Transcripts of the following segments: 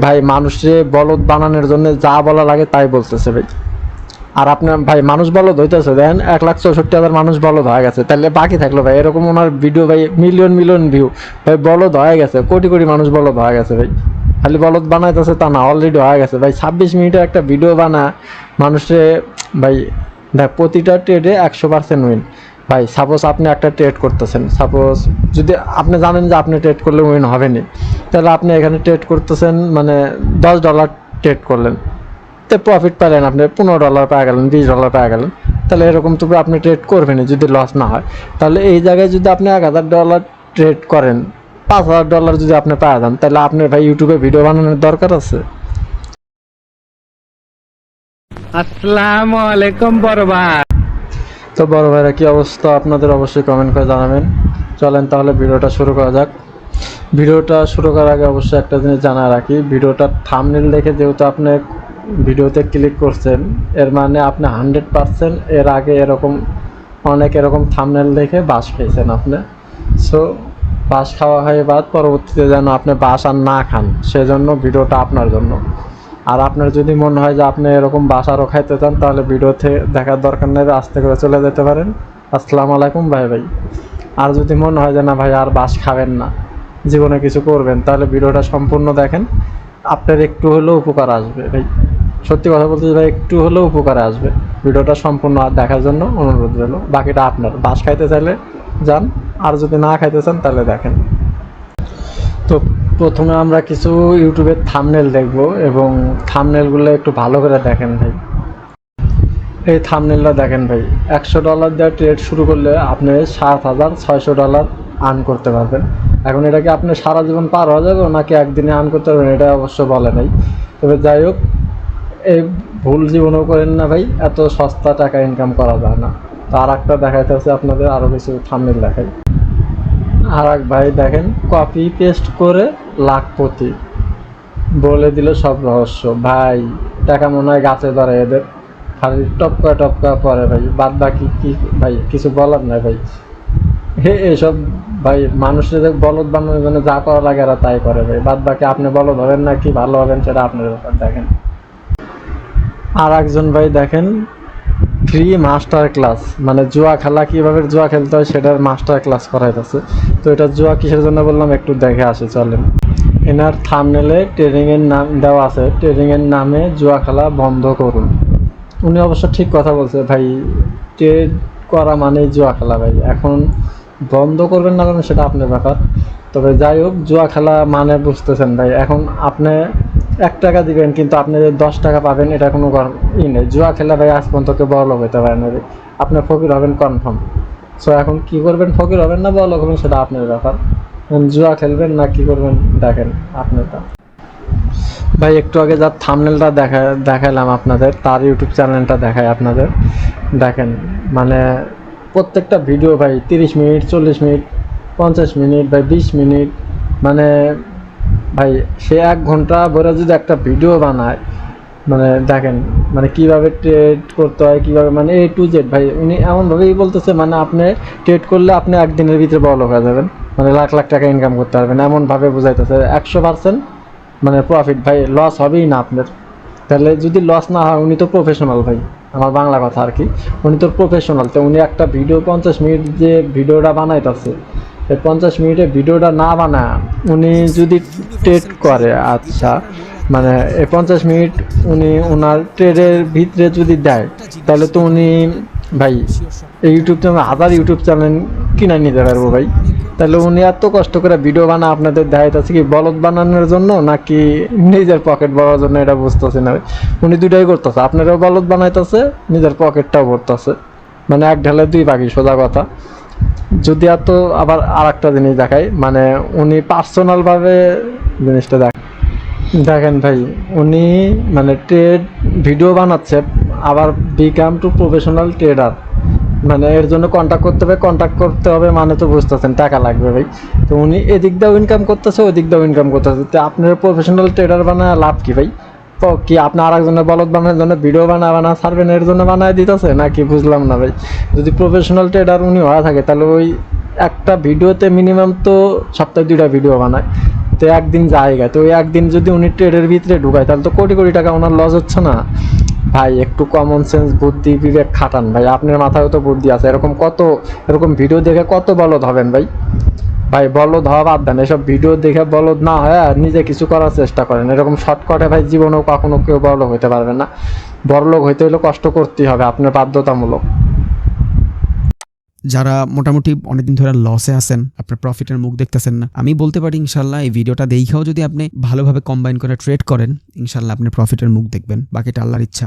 ভাই মানুষে বলদ বানানোর জন্য যা বলা লাগে তাই বলতেছে ভাই। আর আপনার ভাই মানুষ বলদ হইতেছে, দেখেন 1,64,000 মানুষ বলদ হয়ে গেছে, তাহলে বাকি থাকলো ভাই এরকম ওনার ভিডিও ভাই মিলিয়ন মিলিয়ন ভিউ, ভাই বলদ হয়ে গেছে, কোটি কোটি মানুষ বলদ হয়ে গেছে ভাই। খালি বলদ বানাইতেছে তা না, অলরেডি হয়ে গেছে ভাই। 26 মিনিটের একটা ভিডিও বানা মানুষে ভাই, দেখ প্রতিটা ট্রেডে 100% উইন ভাই। সাপোজ আপনি একটা ট্রেড করতেছেন, সাপোজ যদি আপনি জানেন যে আপনি ট্রেড করলে উইন হবে না, তাহলে আপনি এখানে ট্রেড করতেছেন, মানে $10 ট্রেড করলেন, তো প্রফিট পেলেন আপনি $15 পেয়ে গেলেন, $20 পেয়ে গেলেন, তাহলে এরকম তো আপনি ট্রেড করবেন যদি লস না হয়। তাহলে এই জায়গায় যদি আপনি $1,000 ট্রেড করেন, $5,000 যদি আপনি পেয়ে যান, তাহলে আপনার ভাই ইউটিউবে ভিডিও বানানোর দরকার আছে? আসসালামু আলাইকুম বড় ভাই। তো বড় ভাইরা কি অবস্থা আপনাদের, অবশ্যই কমেন্ট করে জানাবেন। চলেন তাহলে ভিডিওটা শুরু করা যাক। ভিডিওটা শুরু করার আগে অবশ্যই একটা জিনিস জানা রাখি, ভিডিওটার থাম্বনেল দেখে যেহেতু আপনি ভিডিওতে ক্লিক করছেন, এর মানে আপনি 100% এর আগে এরকম অনেক এরকম থাম্বনেল দেখে বাস খেয়েছেন আপনি। সো বাস খাওয়া হয়ে বাদ পরবর্তীতে যেন আপনি বাস আর না খান, সেজন্য ভিডিওটা আপনার জন্য। আর আপনার যদি মনে হয় যে আপনি এরকম বাস আরও খাইতে চান, তাহলে ভিডিওতে দেখার দরকার নেই, আস্তে করে চলে যেতে পারেন। আসসালামু আলাইকুম ভাই ভাই। আর যদি মনে হয় যে না ভাই আর বাস খাবেন না, জীবনে কিছু করবেন, তাহলে ভিডিওটা সম্পূর্ণ দেখেন, আপনার একটু হলেও উপকার আসবে ভাই। সত্যি কথা বলতে ভাই, একটু হলেও উপকারে আসবে। ভিডিওটা সম্পূর্ণ দেখার জন্য অনুরোধ রইল, বাকিটা আপনার। বাস খাইতে চাইলে যান, আর যদি না খাইতে চান তাহলে দেখেন। তো প্রথমে আমরা কিছু ইউটিউবের থাম্বনেল দেখব, এবং থাম্বনেলগুলো একটু ভালো করে দেখেন ভাই। এই থাম্বনেলটা দেখেন ভাই, $100 দেওয়া ট্রেড শুরু করলে আপনি $7,600 আর্ন করতে পারবেন। এখন এটা কি আপনি সারা জীবন পার হয়ে যাবে নাকি একদিনে আর্ন করতে পারবেন, এটা অবশ্য বলে নাই। তবে যাই হোক, এই ভুল জীবনেও করেন না ভাই, এত সস্তা টাকা ইনকাম করা যায় না। তো আর একটা দেখাইতে আছে আপনাদের, আরও কিছু থাম্বনেল দেখাই। আর এক ভাই দেখেন, কপি পেস্ট করে লাখপতি, বলে দিল সব রহস্য। ভাই টাকা মনে হয় গাছে ধরে এদের, খালি টপকা টপকা পরে ভাই, বাদ বাকি কি ভাই কিছু বলার নাই ভাই। এসব ভাই মানুষের বলদ বানানোর জন্য যা করা লাগে এরা তাই করে ভাই, বাদ বাকি আপনি বলদ হবেন না কি ভালো হবেন সেটা আপনার ব্যাপার। দেখেন আর একজন ভাই দেখেন, ফ্রি মাস্টার ক্লাস, মানে জুয়া খেলা কীভাবে জুয়া খেলতে হয় সেটার মাস্টার ক্লাস করাইতেছে। তো এটা জুয়া কিসের জন্য বললাম একটু দেখে আসে চলেন। এনার থাম্বনেলে ট্রেডিংয়ের নাম দেওয়া আছে, ট্রেডিংয়ের নামে জুয়া খেলা বন্ধ করুন। উনি অবশ্য ঠিক কথা বলছে ভাই, ট্রেড করা মানেই জুয়া খেলা ভাই। এখন বন্ধ করবেন না করবেন সেটা আপনার ব্যাপার। তবে যাই হোক, জুয়া খেলা মানে বুঝতেছেন ভাই। এখন আপনি $1 দিবেন কিন্তু আপনি 10 টাকা পাবেন, এটা কোনো ই নেই। জুয়া খেলা ভাই আজ পর্যন্ত কেউ বড় লোক হইতে পারে না ভাই, আপনি ফকির হবেন কনফার্ম। সো এখন কি করবেন, ফকির হবেন না বড় লোক হবেন সেটা আপনার ব্যাপার। জুয়া খেলবেন না কি করবেন দেখেন আপনারটা। ভাই একটু আগে যার থাম্বনেলটা দেখালাম আপনাদের, তার ইউটিউব চ্যানেলটা দেখায় আপনাদের। দেখেন মানে প্রত্যেকটা ভিডিও ভাই 30 মিনিট, 40 মিনিট, 50 মিনিট, ভাই 20 মিনিট, মানে ভাই সে 1 ঘন্টা ভরে যদি একটা ভিডিও বানায়, মানে দেখেন মানে কিভাবে ট্রেড করতে হয়, কিভাবে মানে A to Z ভাই। উনি এমনভাবেই বলতেছে, মানে আপনি ট্রেড করলে আপনি একদিনের ভিতরে বড় লোক হয়ে যাবেন, মানে লাখ লাখ টাকা ইনকাম করতে পারবেন, এমনভাবে বুঝাইতেছে। 100% মানে প্রফিট ভাই, লস হবেই না আপনার। তাহলে যদি লস না হয়, উনি তো প্রফেশনাল ভাই, আমার বাংলা কথা আর কি, উনি তো প্রফেশনাল। তো উনি একটা ভিডিও 50 মিনিট যে ভিডিওটা বানাইতেছে, এই 50 মিনিটে ভিডিওটা না বানায় উনি যদি ট্রেড করে, আচ্ছা মানে এই 50 মিনিট উনি ওনার ট্রেডের ভিতরে যদি দেয়, তাহলে তো উনি ভাই এই ইউটিউব চ্যানেল 1000 ইউটিউব চ্যানেল কিনে নিতে পারবো ভাই। তাহলে উনি এত কষ্ট করে ভিডিও বানা আপনাদের দেখাইতেছে কি বলদ বানানোর জন্য নাকি নিজের পকেট ভরার জন্য, এটা বুঝতেছে না ভাই। উনি দুটাই করতেছে, আপনারও বলদ বানাইতেছে, নিজের পকেটটাও ভরতেছে, মানে এক ঢালে দুই পাখি সোজা কথা। যদি এত আবার আর একটা জিনিস দেখাই, মানে উনি পার্সোনালভাবে জিনিসটা দেখেন ভাই, উনি মানে ট্রেড ভিডিও বানাচ্ছে, আবার বিকাম টু প্রফেশনাল ট্রেডার, মানে এর জন্য কন্ট্যাক্ট করতে হবে, মানে তো বুঝতেছেন টাকা লাগবে ভাই। তো উনি এদিক দিয়েও ইনকাম করতেছে, ওই দিক দিয়েও ইনকাম করতেছে। তো আপনার প্রফেশনাল ট্রেডার বানায় লাভ কি ভাই? তো কি আপনি আর একজনের বলদ বানানোর জন্য ভিডিও বানা ছাড়বেন, এর জন্য বানায় দিতেছে নাকি বুঝলাম না ভাই। যদি প্রফেশনাল ট্রেডার উনি হওয়া থাকে, তাহলে ওই একটা ভিডিওতে মিনিমাম তো সপ্তাহে 2টা ভিডিও বানায়, তো একদিন জায়গা, তো ওই একদিন যদি উনি ট্রেডের ভিতরে ঢুকায় তাহলে তো কোটি কোটি টাকা ওনার লস হচ্ছে না ভাই। একটু কমন সেন্স বুদ্ধি বিবেক খাটান ভাই, আপনার মাথায়ও তো বুদ্ধি আছে। এরকম ভিডিও দেখে কত বলদ হবেন ভাই। ভাই বলদ হওয়া বাদ দেন, এসব ভিডিও দেখে বলদ না হয় আর নিজে কিছু করার চেষ্টা করেন। এরকম শর্টকাটে ভাই জীবনেও কখনো কেউ বড়লোক হইতে পারবে না। বড়লোক হইতে হলে কষ্ট করতেই হবে, আপনার বাধ্যতামূলক। যারা মোটামুটি অনেকদিন ধরে লসে আছেন, আপনার প্রফিটের মুখ দেখতেছেন না, আমি বলতে পারি ইনশাল্লাহ এই ভিডিওটা দেখেও যদি আপনি ভালোভাবে কম্বাইন করে ট্রেড করেন, ইনশাল্লাহ আপনি প্রফিটের মুখ দেখবেন। বাকিটা আল্লাহর ইচ্ছা।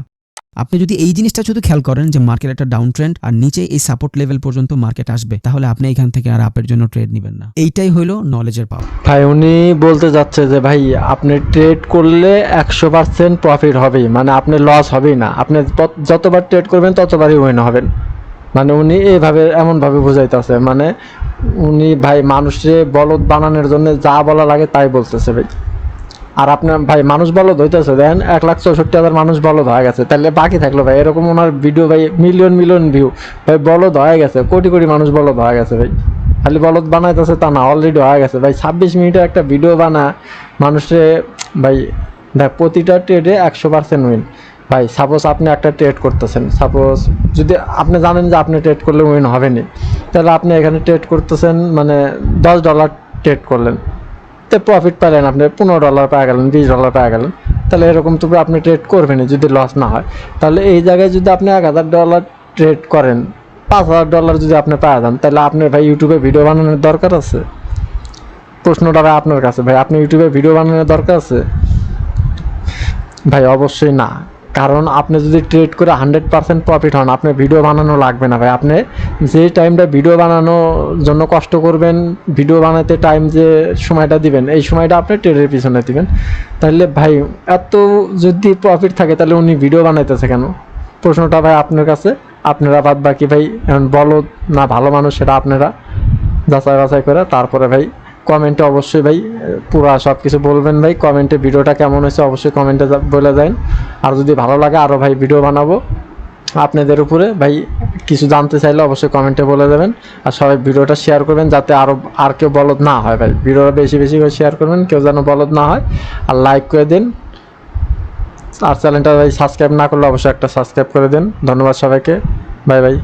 আপনি যদি এই জিনিসটা শুধু খেয়াল করেন যে মার্কেট একটা ডাউন ট্রেন্ড আর নিচে এই সাপোর্ট লেভেল পর্যন্ত মার্কেট আসবে, তাহলে আপনি এখান থেকে আর আপের জন্য ট্রেড নেবেন না। এইটাই হলো নলেজের পাওয়ার। ভাই উনি বলতে যাচ্ছে যে ভাই আপনি ট্রেড করলে 100% প্রফিট হবেই, মানে আপনি লস হবেই না। আপনি যতবার ট্রেড করবেন ততবারই উইন হবেন। মানে উনি এমনভাবে বুঝাইতেছে, মানে উনি ভাই মানুষে বলদ বানানোর জন্য যা বলা লাগে তাই বলতেছে ভাই। আর আপনার ভাই মানুষ বলদ হইতেছে, দেখেন 1,64,000 মানুষ বলদ হয়ে গেছে, তাহলে বাকি থাকলো ভাই এরকম ওনার ভিডিও ভাই মিলিয়ন মিলিয়ন ভিউ, ভাই বলদ হয়ে গেছে, কোটি কোটি মানুষ বলদ হয়ে গেছে ভাই। খালি বলদ বানাইতেছে তা না, অলরেডি হয়ে গেছে ভাই। 26 মিনিটের একটা ভিডিও বানা মানুষে ভাই, দেখ প্রতিটা ট্রেডে 100% উইন ভাই। সাপোজ আপনি একটা ট্রেড করতেছেন, সাপোজ যদি আপনি জানেন যে আপনি ট্রেড করলে উইন হবে না, তাহলে আপনি এখানে ট্রেড করতেছেন, মানে $10 ট্রেড করলেন, তো প্রফিট পেলেন আপনি $15 পেয়ে গেলেন, $20 পেয়ে গেলেন। তাহলে এরকম তো আপনি ট্রেড করবেন যদি লস না হয়। তাহলে এই জায়গায় যদি আপনি $1,000 ট্রেড করেন, $5,000 যদি আপনি পেয়ে যান, তাহলে আপনার ভাই ইউটিউবে ভিডিও বানানোর দরকার আছে? প্রশ্নটা ভাই আপনার কাছে, ভাই আপনি ইউটিউবে ভিডিও বানানোর দরকার আছে ভাই? অবশ্যই না। কারণ আপনি যদি ট্রেড করে 100% প্রফিট হন, আপনার ভিডিও বানানো লাগবে না ভাই। আপনি যে টাইমটা ভিডিও বানানোর জন্য কষ্ট করবেন, ভিডিও বানাতে টাইম যে সময়টা দিবেন, এই সময়টা আপনি ট্রেডের পিছনে দিবেন। তাহলে ভাই এত যদি প্রফিট থাকে তাহলে উনি ভিডিও বানাইতেছে কেন? প্রশ্নটা ভাই আপনার কাছে। আপনারা বাদ বাকি ভাই এখন বলদ না ভালো মানুষ সেটা আপনারা যাচাই বাছাই করে তারপরে ভাই কমেন্টে অবশ্যই ভাই পুরা সব কিছু বলবেন ভাই। কমেন্টে ভিডিওটা কেমন হয়েছে অবশ্যই কমেন্টে বলে দেন। আর যদি ভালো লাগে আরও ভাই ভিডিও বানাবো আপনাদের উপরে ভাই। কিছু জানতে চাইলে অবশ্যই কমেন্টে বলে দেবেন। আর সবাই ভিডিওটা শেয়ার করবেন যাতে আর কেউ বলদ না হয় ভাই। ভিডিওটা বেশি বেশি করে শেয়ার করবেন, কেউ যেন বলদ না হয়। আর লাইক করে দিন। আর চ্যানেলটা ভাই সাবস্ক্রাইব না করলে অবশ্যই একটা সাবস্ক্রাইব করে দিন। ধন্যবাদ সবাইকে, বাই বাই।